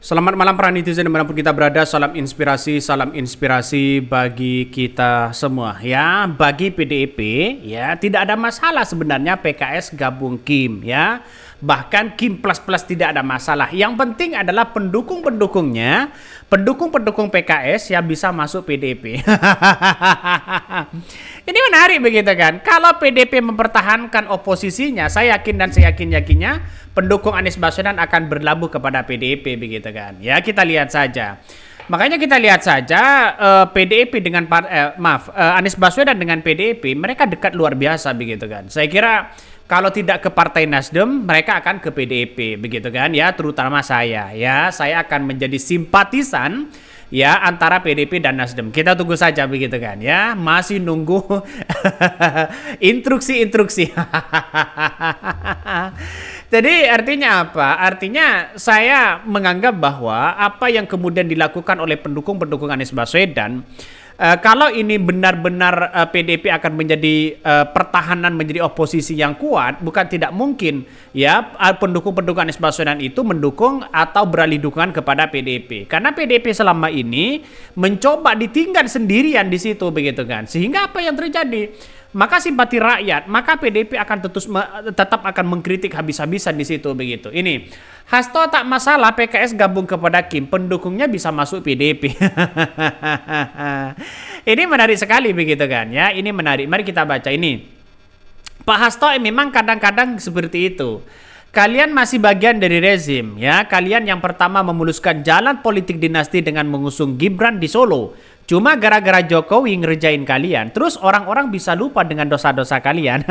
Selamat malam para netizen dimanapun kita berada, salam inspirasi bagi kita semua ya. Bagi PDIP ya tidak ada masalah sebenarnya PKS gabung Kim ya. Bahkan Kim plus tidak ada masalah. Yang penting adalah pendukung-pendukungnya, pendukung-pendukung PKS ya bisa masuk PDIP. Ini menarik begitu kan. Kalau PDIP mempertahankan oposisinya, saya yakin dan saya yakinnya pendukung Anies Baswedan akan berlabuh kepada PDIP begitu kan. Ya kita lihat saja. Makanya kita lihat saja PDIP dengan Anies Baswedan dengan PDIP mereka dekat luar biasa begitu kan. Saya kira kalau tidak ke Partai Nasdem mereka akan ke PDIP begitu kan ya, terutama saya akan menjadi simpatisan ya antara PDIP dan Nasdem. Kita tunggu saja begitu kan ya. Masih nunggu instruksi. Jadi artinya apa? Artinya saya menganggap bahwa apa yang kemudian dilakukan oleh pendukung-pendukung Anies Baswedan, kalau ini benar-benar PDIP akan menjadi pertahanan, menjadi oposisi yang kuat, bukan tidak mungkin ya pendukung-pendukung Anies Baswedan itu mendukung atau beralih dukungan kepada PDIP. Karena PDIP selama ini mencoba ditinggal sendirian di situ begitu kan. Sehingga apa yang terjadi? Maka simpati rakyat, maka PDIP akan tetap akan mengkritik habis-habisan di situ begitu. Ini Hasto tak masalah PKS gabung kepada Kim, pendukungnya bisa masuk PDIP. Ini menarik sekali begitu kan ya. Ini menarik. Mari kita baca ini. Pak Hasto memang kadang-kadang seperti itu. Kalian masih bagian dari rezim ya. Kalian yang pertama memuluskan jalan politik dinasti dengan mengusung Gibran di Solo. Cuma gara-gara Jokowi ngerjain kalian, terus orang-orang bisa lupa dengan dosa-dosa kalian.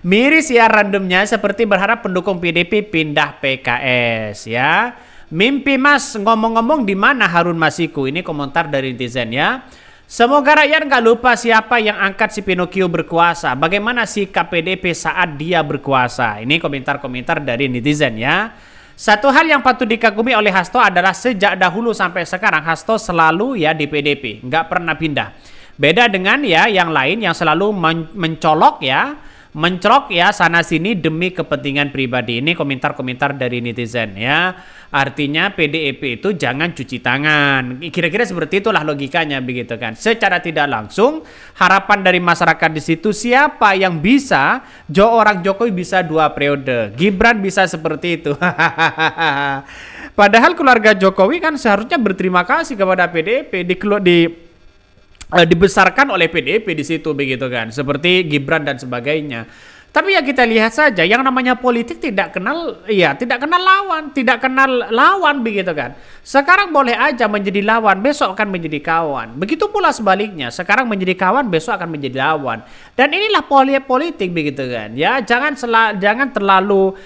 Miris ya randomnya, seperti berharap pendukung PDIP pindah PKS ya. Mimpi mas, ngomong-ngomong di mana Harun Masiku? Ini komentar dari netizen ya. Semoga rakyat nggak lupa siapa yang angkat si Pinocchio berkuasa. Bagaimana sikap PDIP saat dia berkuasa? Ini komentar-komentar dari netizen ya. Satu hal yang patut dikagumi oleh Hasto adalah sejak dahulu sampai sekarang Hasto selalu ya di PDIP, nggak pernah pindah. Beda dengan ya yang lain yang selalu mencolok ya sana sini demi kepentingan pribadi. Ini komentar-komentar dari netizen ya. Artinya PDIP itu jangan cuci tangan. Kira-kira seperti itulah logikanya begitu kan. Secara tidak langsung harapan dari masyarakat di situ siapa yang bisa orang Jokowi bisa 2 periode. Gibran bisa seperti itu. Padahal keluarga Jokowi kan seharusnya berterima kasih kepada PDIP dibesarkan oleh PDIP di situ begitu kan. Seperti Gibran dan sebagainya. Tapi ya kita lihat saja yang namanya politik tidak kenal lawan begitu kan. Sekarang boleh aja menjadi lawan, besok akan menjadi kawan. Begitu pula sebaliknya, sekarang menjadi kawan, besok akan menjadi lawan. Dan inilah politik begitu kan. Ya, jangan terlalu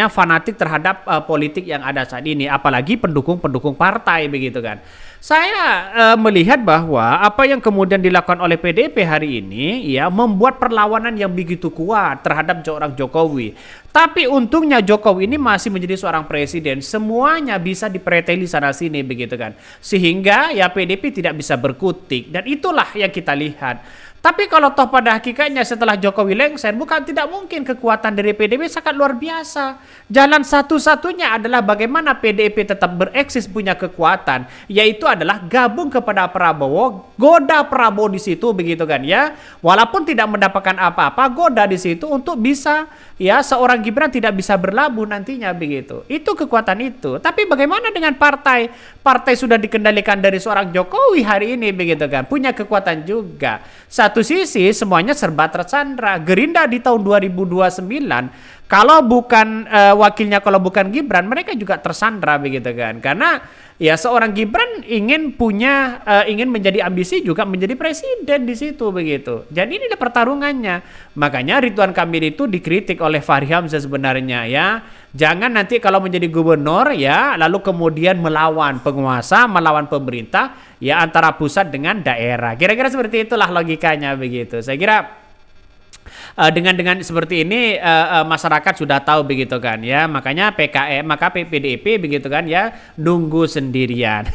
fanatik terhadap politik yang ada saat ini, apalagi pendukung-pendukung partai begitu kan. Saya melihat bahwa apa yang kemudian dilakukan oleh PDIP hari ini ya membuat perlawanan yang begitu kuat terhadap seorang Jokowi. Tapi untungnya Jokowi ini masih menjadi seorang presiden, semuanya bisa dipreteli sana sini begitu kan. Sehingga ya PDIP tidak bisa berkutik dan itulah yang kita lihat. Tapi kalau toh pada hakikatnya setelah Jokowi lengser, bukan tidak mungkin kekuatan dari PDIP sangat luar biasa. Jalan satu-satunya adalah bagaimana PDIP tetap bereksis punya kekuatan, yaitu adalah gabung kepada Prabowo, goda Prabowo di situ begitu kan ya. Walaupun tidak mendapatkan apa-apa, goda di situ untuk bisa ya seorang Gibran tidak bisa berlabuh nantinya begitu. Itu kekuatan itu. Tapi bagaimana dengan partai? Partai sudah dikendalikan dari seorang Jokowi hari ini begitu kan, punya kekuatan juga. Satu sisi semuanya serba tersandra. Gerindra di tahun 2029 kalau bukan wakilnya, kalau bukan Gibran, mereka juga tersandra begitu kan. Karena ya seorang Gibran ingin menjadi ambisi juga menjadi presiden di situ begitu. Jadi ini pertarungannya. Makanya Ridwan Kamil itu dikritik oleh Fahri Hamzah sebenarnya ya. Jangan nanti kalau menjadi gubernur ya lalu kemudian melawan penguasa, melawan pemerintah ya antara pusat dengan daerah. Kira-kira seperti itulah logikanya begitu. Saya kira Dengan seperti ini masyarakat sudah tahu begitu kan ya, makanya PDIP begitu kan ya nunggu sendirian.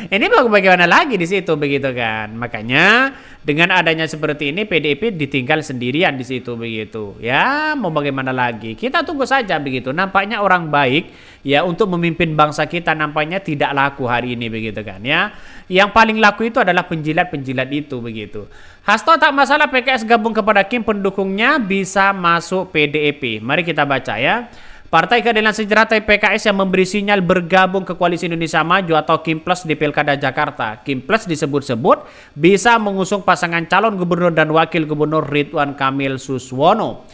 Ini bagaimana lagi di situ begitu kan, makanya dengan adanya seperti ini PDIP ditinggal sendirian di situ begitu ya, mau bagaimana lagi, kita tunggu saja begitu. Nampaknya orang baik ya untuk memimpin bangsa kita nampaknya tidak laku hari ini begitu kan ya. Yang paling laku itu adalah penjilat-penjilat itu begitu. Hasto tak masalah PKS gabung kepada Kim, pendukungnya bisa masuk PDIP. Mari kita baca ya. Partai Keadilan Sejahtera PKS yang memberi sinyal bergabung ke Koalisi Indonesia Maju atau Kim Plus di Pilkada Jakarta. Kim Plus disebut-sebut bisa mengusung pasangan calon gubernur dan wakil gubernur Ridwan Kamil Suswono.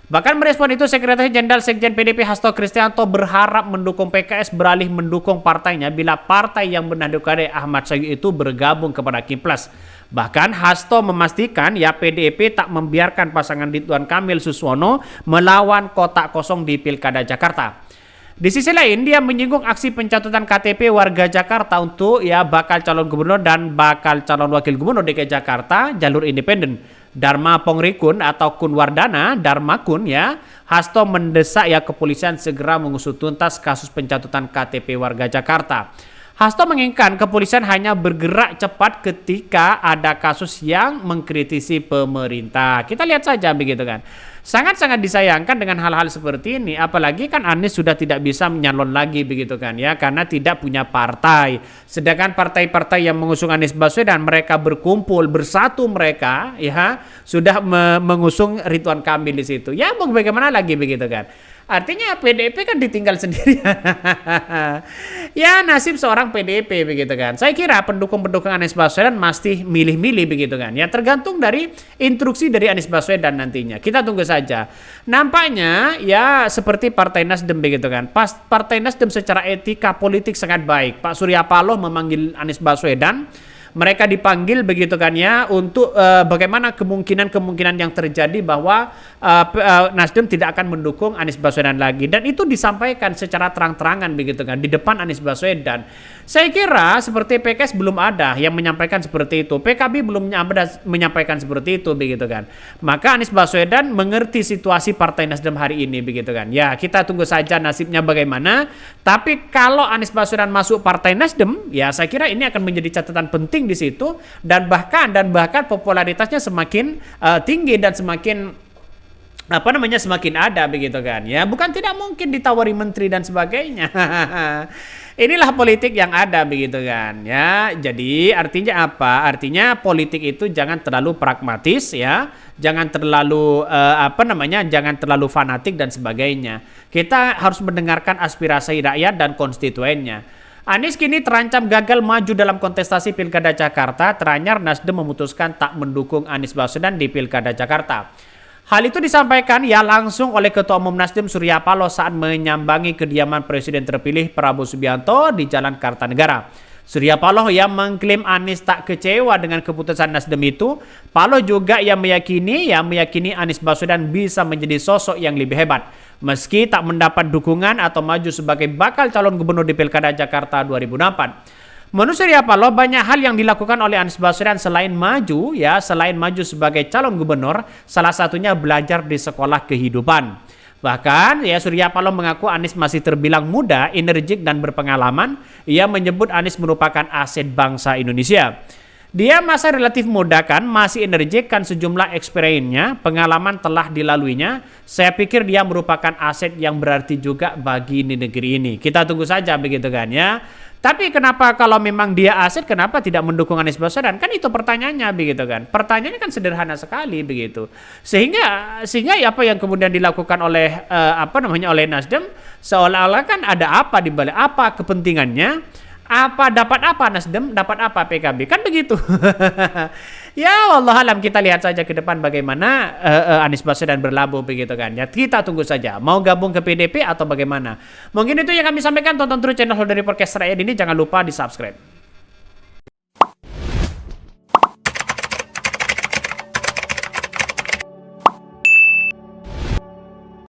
Bahkan merespon itu Sekretaris Jenderal Sekjen PDIP Hasto Kristianto berharap mendukung PKS beralih mendukung partainya bila partai yang bernahkodai Ahmad Syaiqo itu bergabung kepada Kim Plus. Bahkan Hasto memastikan ya PDIP tak membiarkan pasangan Ridwan Kamil Suswono melawan kotak kosong di Pilkada Jakarta. Di sisi lain dia menyinggung aksi pencatutan KTP warga Jakarta untuk ya bakal calon gubernur dan bakal calon wakil gubernur DKI Jakarta jalur independen. Dharma Pongrikun atau Kunwardana Dharma Kun ya, Hasto mendesak ya kepolisian segera mengusut tuntas kasus pencatutan KTP warga Jakarta. Hasto menginginkan kepolisian hanya bergerak cepat ketika ada kasus yang mengkritisi pemerintah. Kita lihat saja begitu kan. Sangat-sangat disayangkan dengan hal-hal seperti ini. Apalagi kan Anies sudah tidak bisa menyalon lagi begitu kan ya, karena tidak punya partai. Sedangkan partai-partai yang mengusung Anies Baswedan mereka berkumpul bersatu mereka ya sudah mengusung Ridwan Kamil di situ. Ya mau bagaimana lagi begitu kan. Artinya PDIP kan ditinggal sendiri. Ya nasib seorang PDIP begitu kan. Saya kira pendukung-pendukung Anies Baswedan masih milih-milih begitu kan. Ya tergantung dari instruksi dari Anies Baswedan nantinya. Kita tunggu saja. Nampaknya ya seperti Partai Nasdem begitu kan. Partai Nasdem secara etika politik sangat baik. Pak Surya Paloh memanggil Anies Baswedan. Mereka dipanggil begitu kan ya untuk bagaimana kemungkinan yang terjadi bahwa Nasdem tidak akan mendukung Anies Baswedan lagi, dan itu disampaikan secara terang-terangan begitu kan di depan Anies Baswedan. Saya kira seperti PKS belum ada yang menyampaikan seperti itu, PKB belum ada menyampaikan seperti itu begitu kan. Maka Anies Baswedan mengerti situasi Partai Nasdem hari ini begitu kan. Ya kita tunggu saja nasibnya bagaimana. Tapi kalau Anies Baswedan masuk Partai Nasdem, ya saya kira ini akan menjadi catatan penting di situ, dan bahkan popularitasnya semakin tinggi dan semakin semakin ada begitu kan ya, bukan tidak mungkin ditawari menteri dan sebagainya. Inilah politik yang ada begitu kan ya. Jadi artinya apa? Artinya politik itu jangan terlalu pragmatis ya, jangan terlalu jangan terlalu fanatik dan sebagainya. Kita harus mendengarkan aspirasi rakyat dan konstituennya. Anies kini terancam gagal maju dalam kontestasi Pilkada Jakarta. Teranyar Nasdem memutuskan tak mendukung Anies Baswedan di Pilkada Jakarta. Hal itu disampaikan ya langsung oleh Ketua Umum Nasdem Surya Paloh saat menyambangi kediaman Presiden terpilih Prabowo Subianto di Jalan Kartanegara. Surya Paloh yang mengklaim Anies tak kecewa dengan keputusan Nasdem itu. Paloh juga yang meyakini Anies Baswedan bisa menjadi sosok yang lebih hebat meski tak mendapat dukungan atau maju sebagai bakal calon gubernur di Pilkada Jakarta 2004. Menurut Surya Paloh, banyak hal yang dilakukan oleh Anies Baswedan selain maju sebagai calon gubernur, salah satunya belajar di sekolah kehidupan. Bahkan ya Surya Paloh mengaku Anies masih terbilang muda, energik dan berpengalaman. Ia menyebut Anies merupakan aset bangsa Indonesia. Dia masa relatif muda kan, masih energik kan, sejumlah experience-nya, pengalaman telah dilaluinya. Saya pikir dia merupakan aset yang berarti juga bagi negeri ini. Kita tunggu saja begitu kan ya. Tapi kenapa kalau memang dia aset, kenapa tidak mendukung Anies Baswedan? Kan itu pertanyaannya begitu kan. Pertanyaannya kan sederhana sekali begitu. Sehingga apa yang kemudian dilakukan oleh oleh Nasdem seolah-olah kan ada apa di balik, apa kepentingannya? Dapat apa Nasdem, dapat apa PKB, kan begitu. Ya wallahualam, kita lihat saja ke depan bagaimana Anies Baswedan berlabuh begitu kan ya. Kita tunggu saja mau gabung ke PDIP atau bagaimana. Mungkin itu yang kami sampaikan. Tonton terus channel dari Podcast Rakyat ini, jangan lupa di subscribe.